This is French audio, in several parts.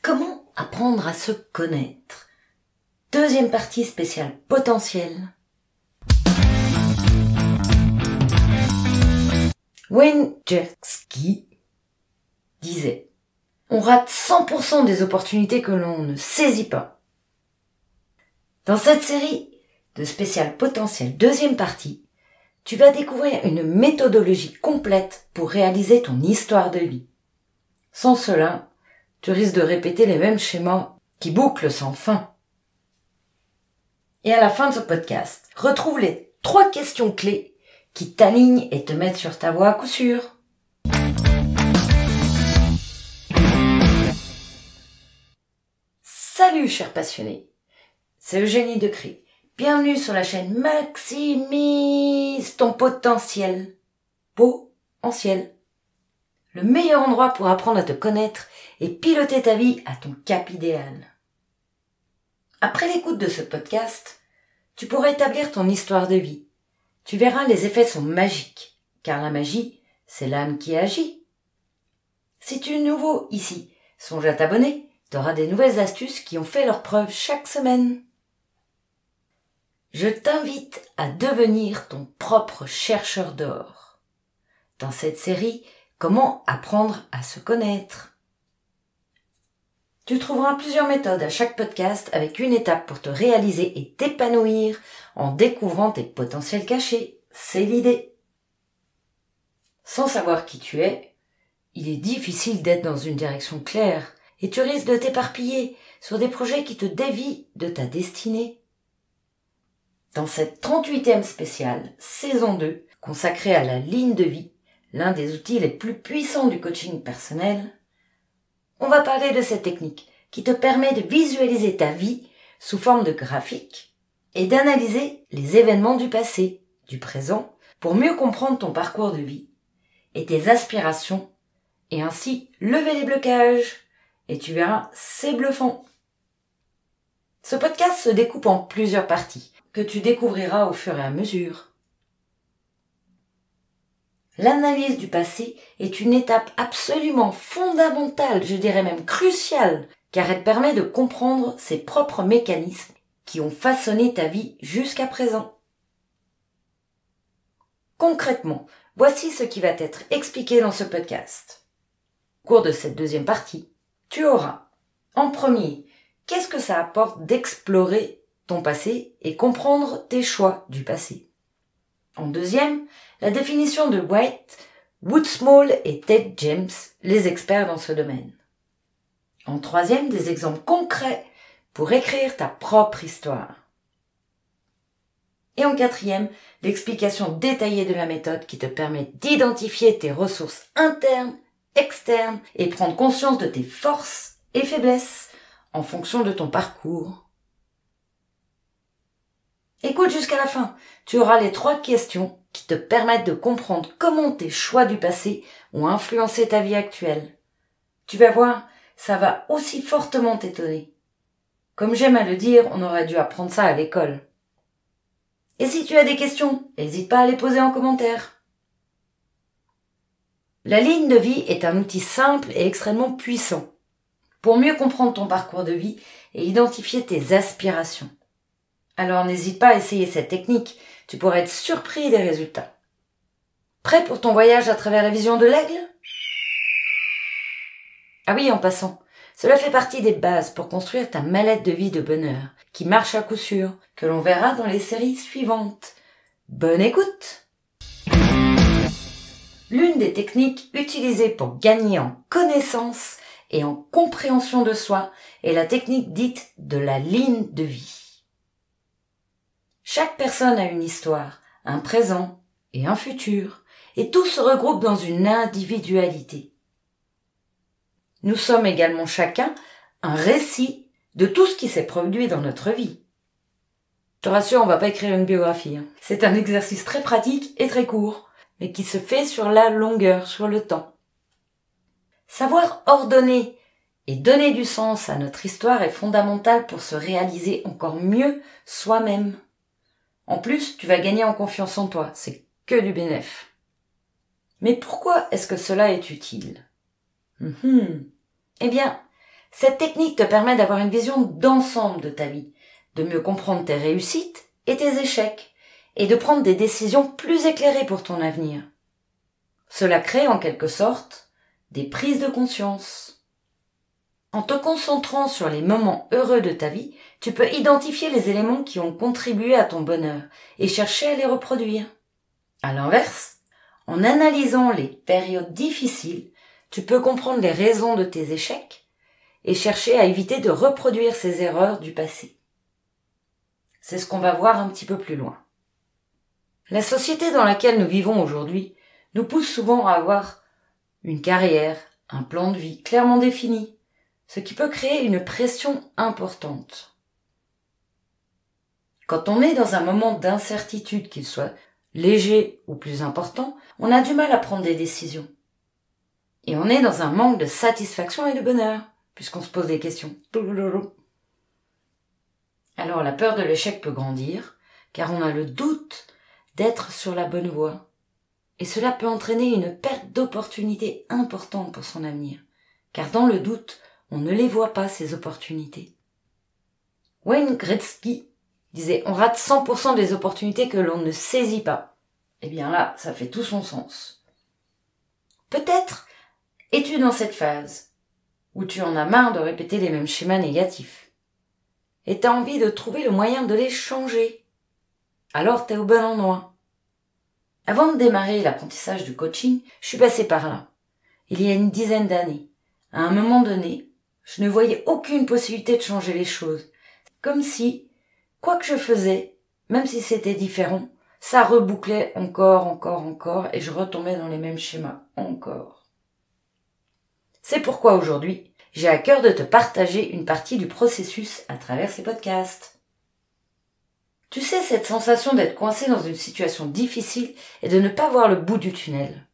Comment apprendre à se connaître? Deuxième partie spéciale potentiel. Wayne Gretzky disait « On rate 100% des opportunités que l'on ne saisit pas ». Dans cette série de spécial potentiel deuxième partie, tu vas découvrir une méthodologie complète pour réaliser ton histoire de vie. Sans cela, tu risques de répéter les mêmes schémas qui bouclent sans fin. Et à la fin de ce podcast, retrouve les 3 questions clés qui t'alignent et te mettent sur ta voie à coup sûr. Salut chers passionnés, c'est Eugénie Decré. Bienvenue sur la chaîne Maximise ton potentiel. Potentiel. Le meilleur endroit pour apprendre à te connaître et piloter ta vie à ton cap idéal. Après l'écoute de ce podcast, tu pourras établir ton histoire de vie. Tu verras, les effets sont magiques, car la magie, c'est l'âme qui agit. Si tu es nouveau ici, songe à t'abonner, tu auras des nouvelles astuces qui ont fait leurs preuves chaque semaine. Je t'invite à devenir ton propre chercheur d'or. Dans cette série, comment apprendre à se connaître? Tu trouveras plusieurs méthodes à chaque podcast avec une étape pour te réaliser et t'épanouir en découvrant tes potentiels cachés. C'est l'idée. Sans savoir qui tu es, il est difficile d'être dans une direction claire et tu risques de t'éparpiller sur des projets qui te dévient de ta destinée. Dans cette 38e spéciale, saison 2, consacrée à la ligne de vie, l'un des outils les plus puissants du coaching personnel, on va parler de cette technique qui te permet de visualiser ta vie sous forme de graphique et d'analyser les événements du passé, du présent, pour mieux comprendre ton parcours de vie et tes aspirations et ainsi lever les blocages. Et tu verras, c'est bluffant. Ce podcast se découpe en plusieurs parties que tu découvriras au fur et à mesure. L'analyse du passé est une étape absolument fondamentale, je dirais même cruciale, car elle permet de comprendre ses propres mécanismes qui ont façonné ta vie jusqu'à présent. Concrètement, voici ce qui va être expliqué dans ce podcast. Au cours de cette deuxième partie, tu auras, en premier, qu'est-ce que ça apporte d'explorer ton passé et comprendre tes choix du passé. En deuxième, la définition de White, Woodsmall et Ted James, les experts dans ce domaine. En troisième, des exemples concrets pour écrire ta propre histoire. Et en quatrième, l'explication détaillée de la méthode qui te permet d'identifier tes ressources internes, externes et prendre conscience de tes forces et faiblesses en fonction de ton parcours. Écoute jusqu'à la fin, tu auras les 3 questions qui te permettent de comprendre comment tes choix du passé ont influencé ta vie actuelle. Tu vas voir, ça va aussi fortement t'étonner. Comme j'aime à le dire, on aurait dû apprendre ça à l'école. Et si tu as des questions, n'hésite pas à les poser en commentaire. La ligne de vie est un outil simple et extrêmement puissant pour mieux comprendre ton parcours de vie et identifier tes aspirations. Alors n'hésite pas à essayer cette technique, tu pourrais être surpris des résultats. Prêt pour ton voyage à travers la vision de l'aigle? Ah oui, en passant, cela fait partie des bases pour construire ta mallette de vie de bonheur, qui marche à coup sûr, que l'on verra dans les séries suivantes. Bonne écoute! L'une des techniques utilisées pour gagner en connaissance et en compréhension de soi est la technique dite de la ligne de vie. Chaque personne a une histoire, un présent et un futur, et tout se regroupe dans une individualité. Nous sommes également chacun un récit de tout ce qui s'est produit dans notre vie. Je te rassure, on va pas écrire une biographie. C'est un exercice très pratique et très court, mais qui se fait sur la longueur, sur le temps. Savoir ordonner et donner du sens à notre histoire est fondamental pour se réaliser encore mieux soi-même. En plus, tu vas gagner en confiance en toi, c'est que du bénéf. Mais pourquoi est-ce que cela est utile? Eh bien, Cette technique te permet d'avoir une vision d'ensemble de ta vie, de mieux comprendre tes réussites et tes échecs, et de prendre des décisions plus éclairées pour ton avenir. Cela crée en quelque sorte des prises de conscience. En te concentrant sur les moments heureux de ta vie, tu peux identifier les éléments qui ont contribué à ton bonheur et chercher à les reproduire. À l'inverse, en analysant les périodes difficiles, tu peux comprendre les raisons de tes échecs et chercher à éviter de reproduire ces erreurs du passé. C'est ce qu'on va voir un petit peu plus loin. La société dans laquelle nous vivons aujourd'hui nous pousse souvent à avoir une carrière, un plan de vie clairement défini, ce qui peut créer une pression importante. Quand on est dans un moment d'incertitude, qu'il soit léger ou plus important, on a du mal à prendre des décisions. Et on est dans un manque de satisfaction et de bonheur, puisqu'on se pose des questions. Alors la peur de l'échec peut grandir, car on a le doute d'être sur la bonne voie. Et cela peut entraîner une perte d'opportunités importantes pour son avenir, car dans le doute, on ne les voit pas, ces opportunités. Wayne Gretzky disait « On rate 100% des opportunités que l'on ne saisit pas ». Eh bien là, ça fait tout son sens. Peut-être es-tu dans cette phase où tu en as marre de répéter les mêmes schémas négatifs et tu as envie de trouver le moyen de les changer. Alors tu es au bon endroit. Avant de démarrer l'apprentissage du coaching, je suis passée par là, il y a une dizaine d'années. À un moment donné, je ne voyais aucune possibilité de changer les choses. Comme si, quoi que je faisais, même si c'était différent, ça rebouclait encore, et je retombais dans les mêmes schémas, encore. C'est pourquoi aujourd'hui, j'ai à cœur de te partager une partie du processus à travers ces podcasts. Tu sais, cette sensation d'être coincé dans une situation difficile et de ne pas voir le bout du tunnel.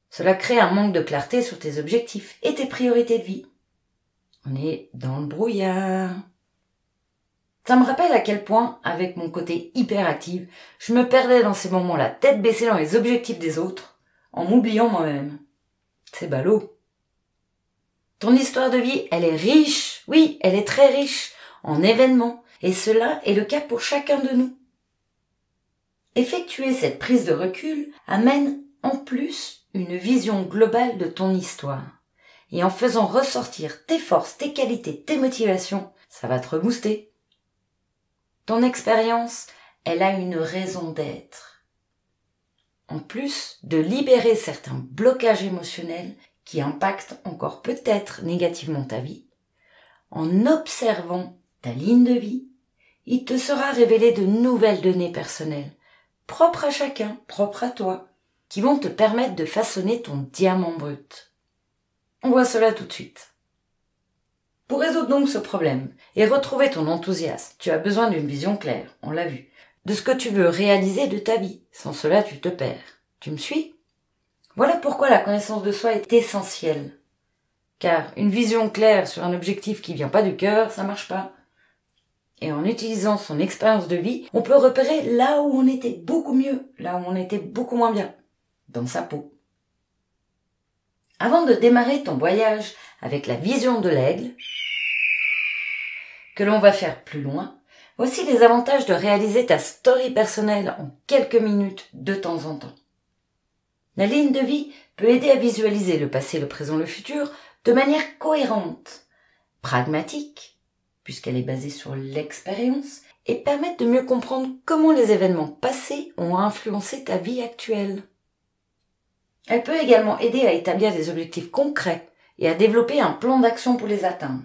Cela crée un manque de clarté sur tes objectifs et tes priorités de vie. On est dans le brouillard. Ça me rappelle à quel point, avec mon côté hyperactif, je me perdais dans ces moments-là, tête baissée dans les objectifs des autres, en m'oubliant moi-même. C'est ballot. Ton histoire de vie, elle est riche, oui, elle est très riche, en événements, et cela est le cas pour chacun de nous. Effectuer cette prise de recul amène en plus une vision globale de ton histoire. Et en faisant ressortir tes forces, tes qualités, tes motivations, ça va te rebooster. Ton expérience, elle a une raison d'être. En plus de libérer certains blocages émotionnels qui impactent encore peut-être négativement ta vie, en observant ta ligne de vie, il te sera révélé de nouvelles données personnelles, propres à chacun, propres à toi, qui vont te permettre de façonner ton diamant brut. On voit cela tout de suite. Pour résoudre donc ce problème et retrouver ton enthousiasme, tu as besoin d'une vision claire, on l'a vu, de ce que tu veux réaliser de ta vie. Sans cela, tu te perds. Tu me suis ? Voilà pourquoi la connaissance de soi est essentielle. Car une vision claire sur un objectif qui vient pas du cœur, ça marche pas. Et en utilisant son expérience de vie, on peut repérer là où on était beaucoup mieux, là où on était beaucoup moins bien, dans sa peau. Avant de démarrer ton voyage avec la vision de l'aigle, que l'on va faire plus loin, voici les avantages de réaliser ta story personnelle en quelques minutes de temps en temps. La ligne de vie peut aider à visualiser le passé, le présent, le futur de manière cohérente, pragmatique, puisqu'elle est basée sur l'expérience, et permettre de mieux comprendre comment les événements passés ont influencé ta vie actuelle. Elle peut également aider à établir des objectifs concrets et à développer un plan d'action pour les atteindre.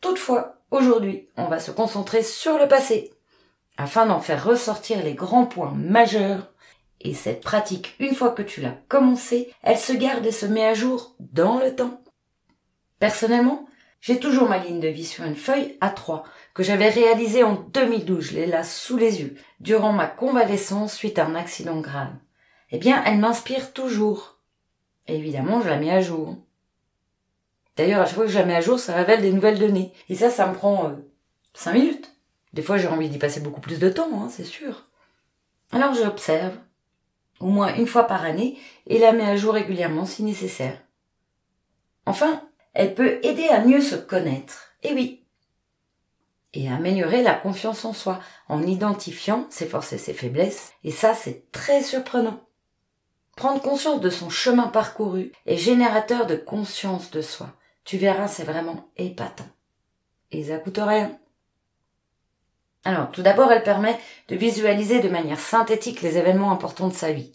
Toutefois, aujourd'hui, on va se concentrer sur le passé, afin d'en faire ressortir les grands points majeurs. Et cette pratique, une fois que tu l'as commencée, elle se garde et se met à jour dans le temps. Personnellement, j'ai toujours ma ligne de vie sur une feuille A3 que j'avais réalisée en 2012, je l'ai là sous les yeux, durant ma convalescence suite à un accident grave. Eh bien, elle m'inspire toujours. Et évidemment, je la mets à jour. D'ailleurs, à chaque fois que je la mets à jour, ça révèle des nouvelles données. Et ça me prend 5 minutes. Des fois, j'ai envie d'y passer beaucoup plus de temps, c'est sûr. Alors, j'observe, au moins une fois par année, et la mets à jour régulièrement si nécessaire. Enfin, Elle peut aider à mieux se connaître. Et oui. Et à améliorer la confiance en soi, en identifiant ses forces et ses faiblesses. Et ça, c'est très surprenant. Prendre conscience de son chemin parcouru est générateur de conscience de soi. Tu verras, c'est vraiment épatant. Et ça coûte rien. Alors, tout d'abord, elle permet de visualiser de manière synthétique les événements importants de sa vie,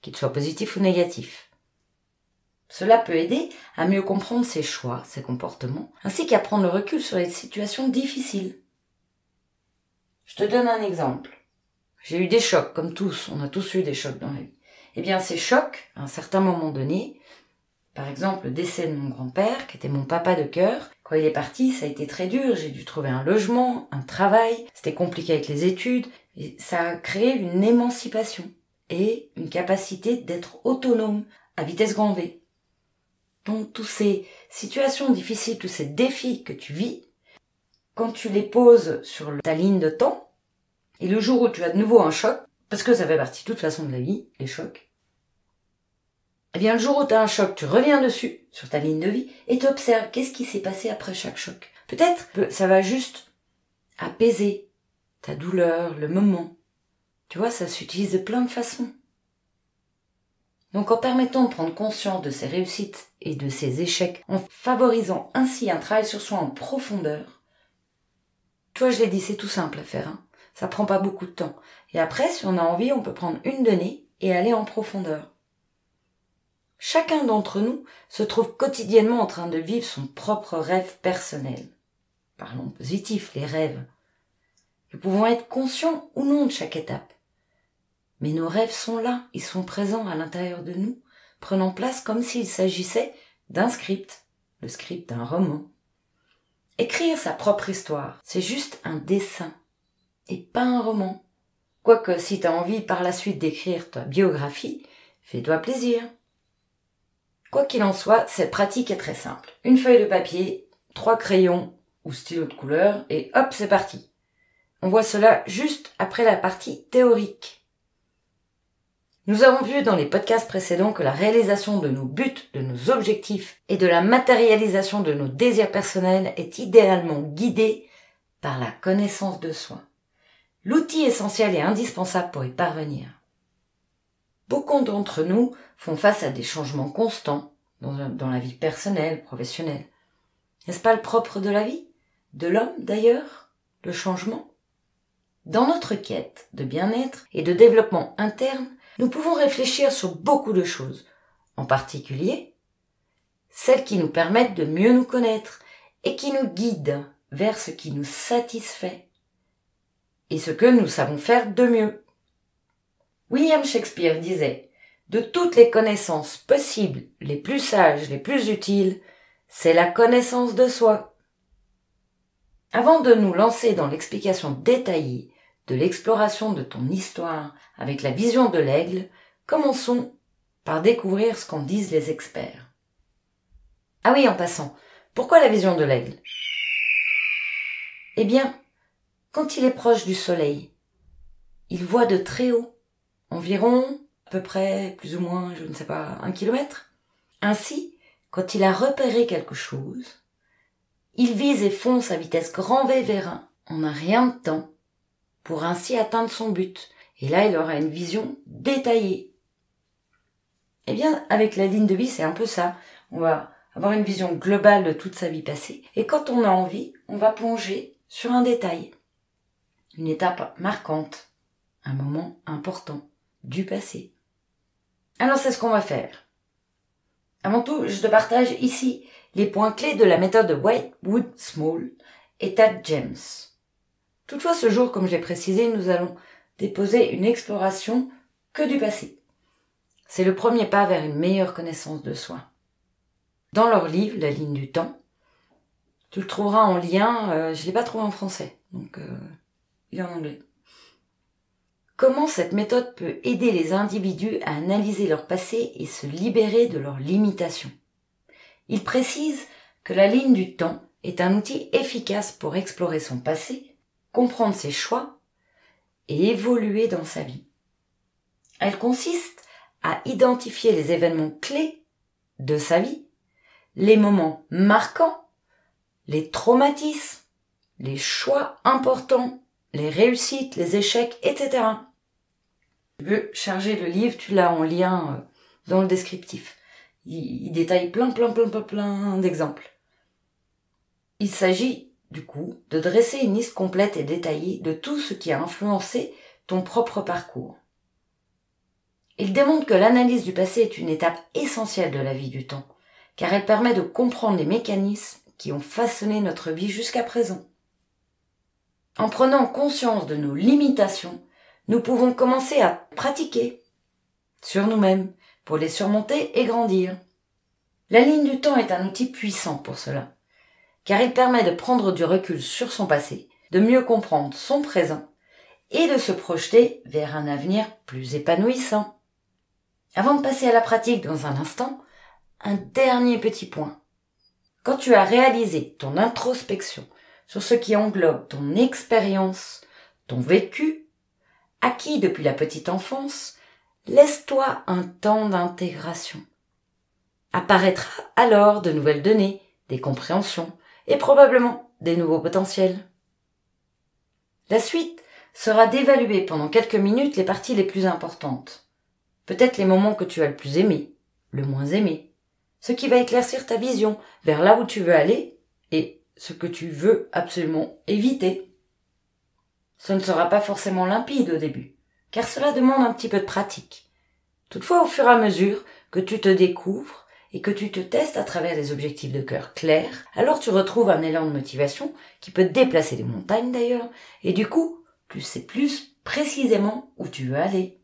qu'ils soient positifs ou négatifs. Cela peut aider à mieux comprendre ses choix, ses comportements, ainsi qu'à prendre le recul sur les situations difficiles. Je te donne un exemple. J'ai eu des chocs, comme tous, on a tous eu des chocs dans la vie. Eh bien, ces chocs, à un certain moment donné, par exemple le décès de mon grand-père, qui était mon papa de cœur, quand il est parti, ça a été très dur, j'ai dû trouver un logement, un travail, c'était compliqué avec les études, et ça a créé une émancipation et une capacité d'être autonome à vitesse grand V. Donc, toutes ces situations difficiles, tous ces défis que tu vis, quand tu les poses sur ta ligne de temps, et le jour où tu as de nouveau un choc, parce que ça fait partie de toute façon de la vie, les chocs, eh bien, le jour où tu as un choc, tu reviens dessus, sur ta ligne de vie, et tu observes qu'est-ce qui s'est passé après chaque choc. Peut-être que ça va juste apaiser ta douleur, le moment. Tu vois, ça s'utilise de plein de façons. Donc, en permettant de prendre conscience de ses réussites et de ses échecs, en favorisant ainsi un travail sur soi en profondeur, toi, je l'ai dit, c'est tout simple à faire, hein. Ça prend pas beaucoup de temps. Et après, si on a envie, on peut prendre une donnée et aller en profondeur. Chacun d'entre nous se trouve quotidiennement en train de vivre son propre rêve personnel. Parlons positif, les rêves. Nous pouvons être conscients ou non de chaque étape. Mais nos rêves sont là, ils sont présents à l'intérieur de nous, prenant place comme s'il s'agissait d'un script, le script d'un roman. Écrire sa propre histoire, c'est juste un dessin, et pas un roman. Quoique, si tu as envie par la suite d'écrire ta biographie, fais-toi plaisir. Quoi qu'il en soit, cette pratique est très simple. Une feuille de papier, 3 crayons ou stylos de couleur, et hop, c'est parti. On voit cela juste après la partie théorique. Nous avons vu dans les podcasts précédents que la réalisation de nos buts, de nos objectifs et de la matérialisation de nos désirs personnels est idéalement guidée par la connaissance de soi. L'outil essentiel et indispensable pour y parvenir. Beaucoup d'entre nous font face à des changements constants dans la vie personnelle, professionnelle. N'est-ce pas le propre de la vie? De l'homme d'ailleurs? Le changement? Dans notre quête de bien-être et de développement interne, nous pouvons réfléchir sur beaucoup de choses, en particulier celles qui nous permettent de mieux nous connaître et qui nous guident vers ce qui nous satisfait et ce que nous savons faire de mieux. William Shakespeare disait « De toutes les connaissances possibles, les plus sages, les plus utiles, c'est la connaissance de soi. » Avant de nous lancer dans l'explication détaillée de l'exploration de ton histoire avec la vision de l'aigle, commençons par découvrir ce qu'en disent les experts. Ah oui, en passant, pourquoi la vision de l'aigle? Eh bien, quand il est proche du soleil, il voit de très haut, environ, à peu près, plus ou moins, je ne sais pas, 1 kilomètre. Ainsi, quand il a repéré quelque chose, il vise et fonce à vitesse grand V vers 1 en un rien de temps, pour ainsi atteindre son but. Et là, il aura une vision détaillée. Eh bien, avec la ligne de vie, c'est un peu ça. On va avoir une vision globale de toute sa vie passée. Et quand on a envie, on va plonger sur un détail. Une étape marquante. Un moment important du passé. Alors, c'est ce qu'on va faire. Avant tout, je te partage ici les points clés de la méthode de White Wood Small et Tad James. Toutefois, ce jour, comme je l'ai précisé, nous allons déposer une exploration que du passé. C'est le premier pas vers une meilleure connaissance de soi. Dans leur livre, La ligne du temps, tu le trouveras en lien, je ne l'ai pas trouvé en français, donc il est en anglais. Comment cette méthode peut aider les individus à analyser leur passé et se libérer de leurs limitations. Il précise que la ligne du temps est un outil efficace pour explorer son passé, comprendre ses choix et évoluer dans sa vie. Elle consiste à identifier les événements clés de sa vie, les moments marquants, les traumatismes, les choix importants, les réussites, les échecs, etc. Si tu veux charger le livre, tu l'as en lien dans le descriptif. Il détaille plein d'exemples. Il s'agit, du coup, de dresser une liste complète et détaillée de tout ce qui a influencé ton propre parcours. Il démontre que l'analyse du passé est une étape essentielle de la vie du temps, car elle permet de comprendre les mécanismes qui ont façonné notre vie jusqu'à présent. En prenant conscience de nos limitations, nous pouvons commencer à pratiquer sur nous-mêmes pour les surmonter et grandir. La ligne du temps est un outil puissant pour cela, car il permet de prendre du recul sur son passé, de mieux comprendre son présent et de se projeter vers un avenir plus épanouissant. Avant de passer à la pratique dans un instant, un dernier petit point. Quand tu as réalisé ton introspection sur ce qui englobe ton expérience, ton vécu, acquis depuis la petite enfance, laisse-toi un temps d'intégration. Apparaîtra alors de nouvelles données, des compréhensions et probablement des nouveaux potentiels. La suite sera d'évaluer pendant quelques minutes les parties les plus importantes. Peut-être les moments que tu as le plus aimé, le moins aimé, ce qui va éclaircir ta vision vers là où tu veux aller et ce que tu veux absolument éviter. Ce ne sera pas forcément limpide au début, car cela demande un petit peu de pratique. Toutefois, au fur et à mesure que tu te découvres et que tu te testes à travers des objectifs de cœur clairs, alors tu retrouves un élan de motivation qui peut déplacer les montagnes d'ailleurs, et du coup, tu sais plus précisément où tu veux aller.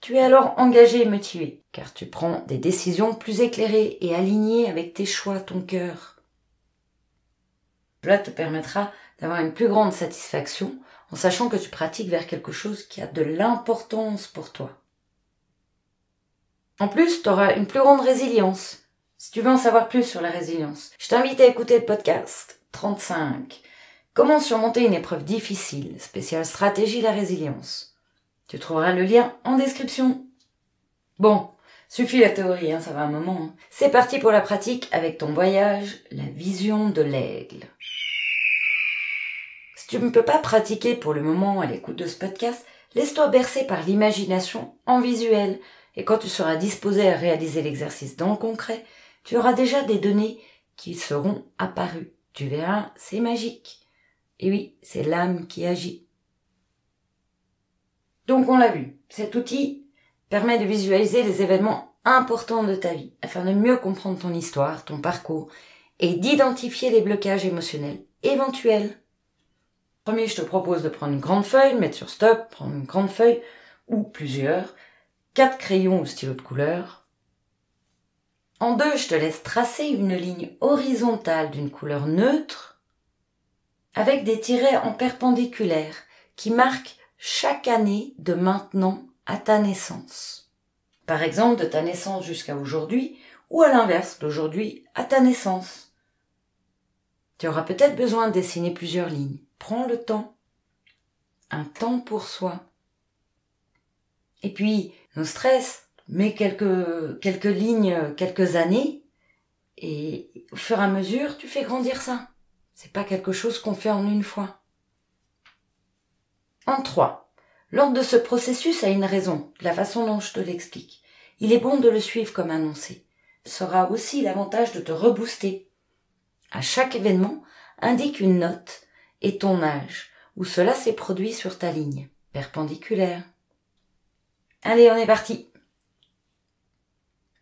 Tu es alors engagé et motivé, car tu prends des décisions plus éclairées et alignées avec tes choix, ton cœur. Cela te permettra d'avoir une plus grande satisfaction en sachant que tu pratiques vers quelque chose qui a de l'importance pour toi. En plus, tu auras une plus grande résilience. Si tu veux en savoir plus sur la résilience, je t'invite à écouter le podcast 35. Comment surmonter une épreuve difficile, spéciale stratégie de la résilience. Tu trouveras le lien en description. Bon, suffit la théorie, ça va un moment. C'est parti pour la pratique avec ton voyage, la vision de l'aigle. Si tu ne peux pas pratiquer pour le moment à l'écoute de ce podcast, laisse-toi bercer par l'imagination en visuel. Et quand tu seras disposé à réaliser l'exercice dans le concret, tu auras déjà des données qui seront apparues. Tu verras, c'est magique. Et oui, c'est l'âme qui agit. Donc on l'a vu, cet outil permet de visualiser les événements importants de ta vie afin de mieux comprendre ton histoire, ton parcours et d'identifier les blocages émotionnels éventuels. Premier, je te propose de prendre une grande feuille, mettre sur stop, prendre une grande feuille ou plusieurs, 4 crayons ou stylos de couleur. En 2, je te laisse tracer une ligne horizontale d'une couleur neutre avec des tirets en perpendiculaire qui marquent chaque année de maintenant à ta naissance. Par exemple, de ta naissance jusqu'à aujourd'hui ou à l'inverse, d'aujourd'hui à ta naissance. Tu auras peut-être besoin de dessiner plusieurs lignes. Prends le temps. Un temps pour soi. Et puis, no stress, mets quelques lignes, quelques années, et au fur et à mesure, tu fais grandir ça. C'est pas quelque chose qu'on fait en une fois. En 3, l'ordre de ce processus a une raison, de la façon dont je te l'explique. Il est bon de le suivre comme annoncé. Ce sera aussi l'avantage de te rebooster. À chaque événement, indique une note et ton âge, où cela s'est produit sur ta ligne perpendiculaire. Allez, on est parti.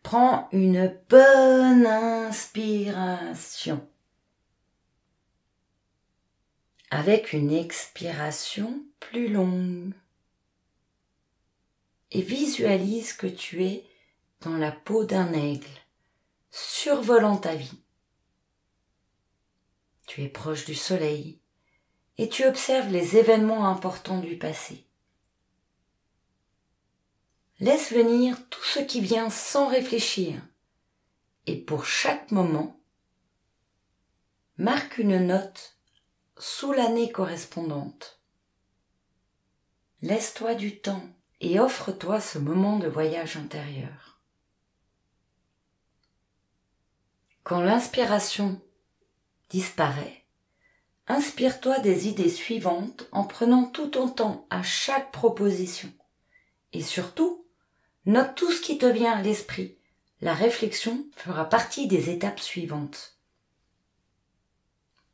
Prends une bonne inspiration. Avec une expiration plus longue. Et visualise que tu es dans la peau d'un aigle, survolant ta vie. Tu es proche du soleil et tu observes les événements importants du passé. Laisse venir tout ce qui vient sans réfléchir et pour chaque moment, marque une note sous l'année correspondante. Laisse-toi du temps et offre-toi ce moment de voyage intérieur. Quand l'inspiration disparaît, inspire-toi des idées suivantes en prenant tout ton temps à chaque proposition. Et surtout, note tout ce qui te vient à l'esprit. La réflexion fera partie des étapes suivantes.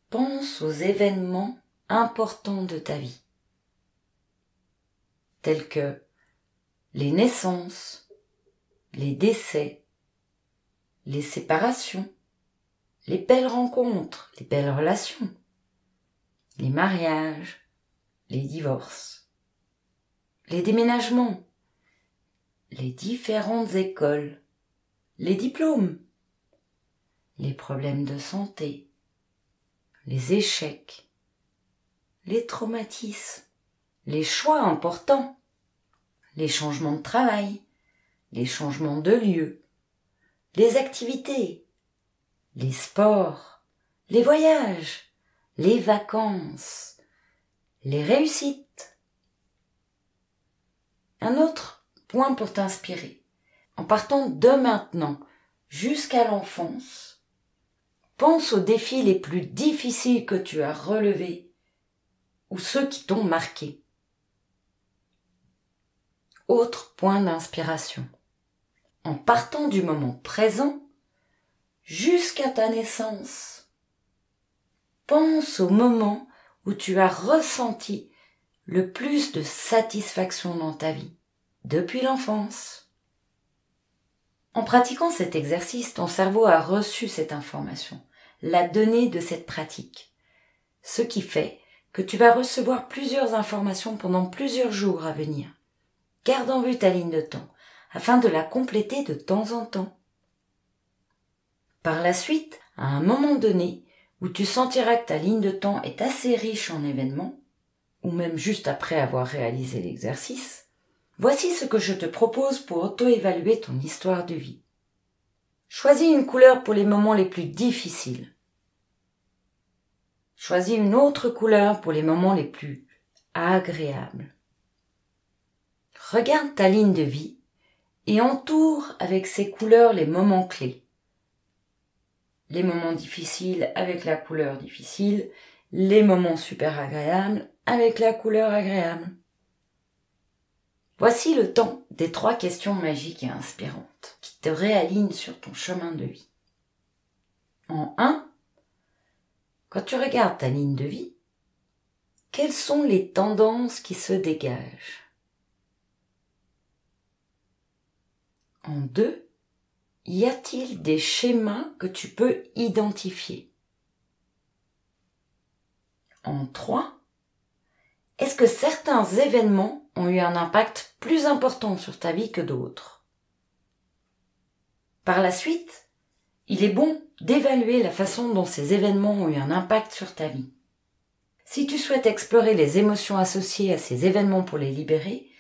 Pense aux événements importants de ta vie, tels que les naissances, les décès, les séparations, les belles rencontres, les belles relations, les mariages, les divorces, les déménagements, les différentes écoles, les diplômes, les problèmes de santé, les échecs, les traumatismes, les choix importants, les changements de travail, les changements de lieu, les activités, les sports, les voyages, les vacances, les réussites. Un autre point pour t'inspirer. En partant de maintenant jusqu'à l'enfance, pense aux défis les plus difficiles que tu as relevés ou ceux qui t'ont marqué. Autre point d'inspiration. En partant du moment présent jusqu'à ta naissance, pense au moment où tu as ressenti le plus de satisfaction dans ta vie, depuis l'enfance. En pratiquant cet exercice, ton cerveau a reçu cette information, l'a donnée de cette pratique, ce qui fait que tu vas recevoir plusieurs informations pendant plusieurs jours à venir. Garde en vue ta ligne de temps, afin de la compléter de temps en temps. Par la suite, à un moment donné, où tu sentiras que ta ligne de temps est assez riche en événements, ou même juste après avoir réalisé l'exercice, voici ce que je te propose pour auto-évaluer ton histoire de vie. Choisis une couleur pour les moments les plus difficiles. Choisis une autre couleur pour les moments les plus agréables. Regarde ta ligne de vie et entoure avec ces couleurs les moments clés. Les moments difficiles avec la couleur difficile, les moments super agréables avec la couleur agréable. Voici le temps des 3 questions magiques et inspirantes qui te réalignent sur ton chemin de vie. En 1, quand tu regardes ta ligne de vie, quelles sont les tendances qui se dégagent? En 2, y a-t-il des schémas que tu peux identifier? En 3, est-ce que certains événements ont eu un impact plus important sur ta vie que d'autres? Par la suite, il est bon d'évaluer la façon dont ces événements ont eu un impact sur ta vie. Si tu souhaites explorer les émotions associées à ces événements pour les libérer,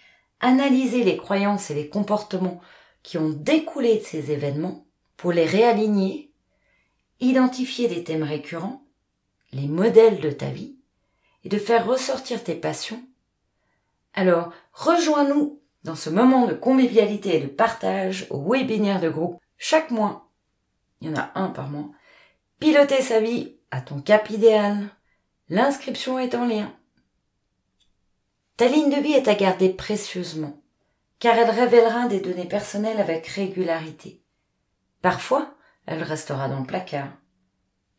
analyser les croyances et les comportements qui ont découlé de ces événements pour les réaligner, identifier des thèmes récurrents, les modèles de ta vie, et de faire ressortir tes passions, alors rejoins-nous dans ce moment de convivialité et de partage au webinaire de groupe chaque mois. Il y en a un par mois. Piloter sa vie à ton cap idéal. L'inscription est en lien. Ta ligne de vie est à garder précieusement, car elle révélera des données personnelles avec régularité. Parfois, elle restera dans le placard.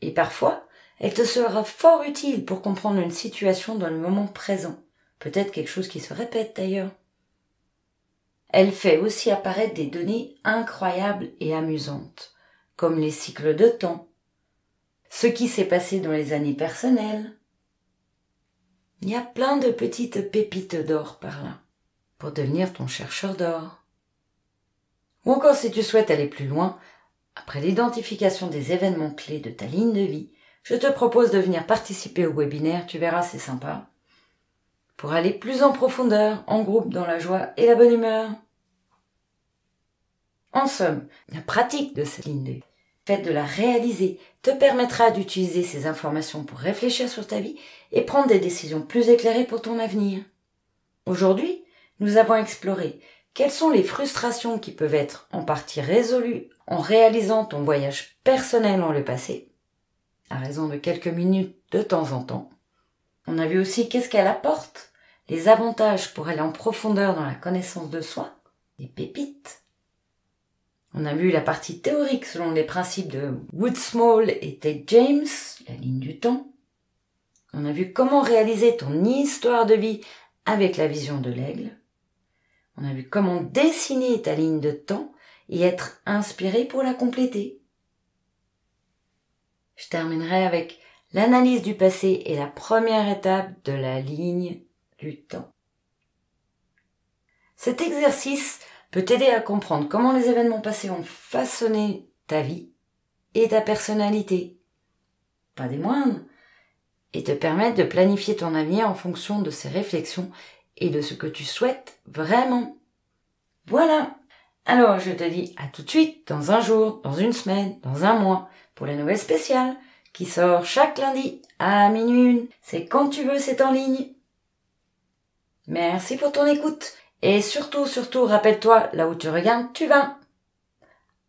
Et parfois, elle te sera fort utile pour comprendre une situation dans le moment présent. Peut-être quelque chose qui se répète d'ailleurs. Elle fait aussi apparaître des données incroyables et amusantes, comme les cycles de temps, ce qui s'est passé dans les années personnelles. Il y a plein de petites pépites d'or par là, pour devenir ton chercheur d'or. Ou encore si tu souhaites aller plus loin, après l'identification des événements clés de ta ligne de vie, je te propose de venir participer au webinaire, tu verras, c'est sympa. Pour aller plus en profondeur, en groupe, dans la joie et la bonne humeur. En somme, la pratique de cette ligne de vie, le fait de la réaliser, te permettra d'utiliser ces informations pour réfléchir sur ta vie et prendre des décisions plus éclairées pour ton avenir. Aujourd'hui, nous avons exploré quelles sont les frustrations qui peuvent être en partie résolues en réalisant ton voyage personnel dans le passé, à raison de quelques minutes de temps en temps. On a vu aussi qu'est-ce qu'elle apporte, les avantages pour aller en profondeur dans la connaissance de soi, les pépites. On a vu la partie théorique selon les principes de Woodsmall et Tate James, la ligne du temps. On a vu comment réaliser ton histoire de vie avec la vision de l'aigle. On a vu comment dessiner ta ligne de temps et être inspiré pour la compléter. Je terminerai avec l'analyse du passé et la première étape de la ligne du temps. Cet exercice peut t'aider à comprendre comment les événements passés ont façonné ta vie et ta personnalité, pas des moindres, et te permettre de planifier ton avenir en fonction de ces réflexions et de ce que tu souhaites vraiment. Voilà. Alors je te dis à tout de suite, dans un jour, dans une semaine, dans un mois, pour la nouvelle spéciale, qui sort chaque lundi à minuit 1. C'est quand tu veux, c'est en ligne. Merci pour ton écoute. Et surtout, rappelle-toi, là où tu regardes, tu vas.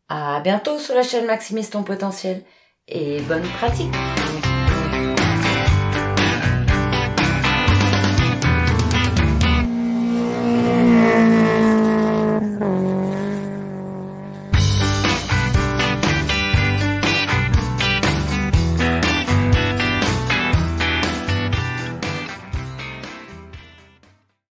À bientôt sur la chaîne Maximise ton potentiel. Et bonne pratique.